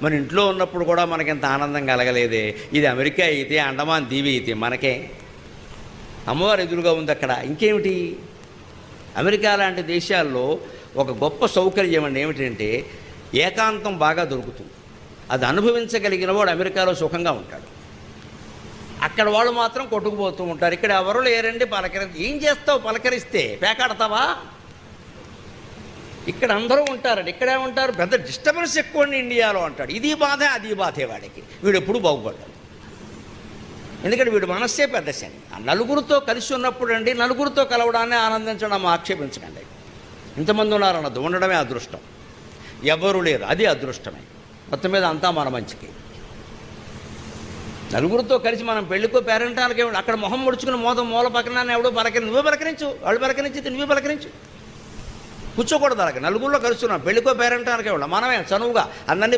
మన ఇంట్లో ఉన్నప్పుడు కూడా మనకింత ఆనందం కలగలేదే. ఇది అమెరికా అయితే, అండమాన్ దీవి అయితే మనకే. అమ్మవారు ఎదురుగా ఉంది అక్కడ. ఇంకేమిటి? అమెరికా లాంటి దేశాల్లో ఒక గొప్ప సౌకర్యం అండి ఏమిటంటే ఏకాంతం బాగా దొరుకుతుంది. అది అనుభవించగలిగిన వాడు అమెరికాలో సుఖంగా ఉంటాడు. అక్కడ వాళ్ళు మాత్రం కొట్టుకుపోతూ ఉంటారు. ఇక్కడ ఎవరు లేరండి ఏం చేస్తావు? పలకరిస్తే పేకాడతావా? ఇక్కడ అందరూ ఉంటారండి. ఇక్కడే ఉంటారు. పెద్ద డిస్టర్బెన్స్ ఎక్కువ అండి ఇండియాలో అంటాడు. ఇది బాధే అది బాధే వాడికి. వీడు ఎప్పుడు బాగుపడ్డాడు. ఎందుకంటే వీడు మనస్సే పెద్ద శని. నలుగురితో కలిసి ఉన్నప్పుడు అండి నలుగురితో కలవడాన్ని ఆనందించడం ఆక్షేపించకండి. ఇంతమంది ఉన్నారన్నది ఉండడమే అదృష్టం. ఎవరు లేరు అది అదృష్టమే. మొత్తం మీద అంతా మన మంచికి. నలుగురితో కలిసి మనం పెళ్ళికో పేరెంటానికి అక్కడ మొహం ముడుచుకుని మూల పక్కన ఎవడో నువ్వే పలకరించు, వాళ్ళు పలకరించి నువ్వే పలకరించు. కూర్చోకూడదు అలాగే. నలుగురిలో కలుస్తున్నాం పెళ్ళికో పేరెంటానికి మనమే చనువుగా అందరినీ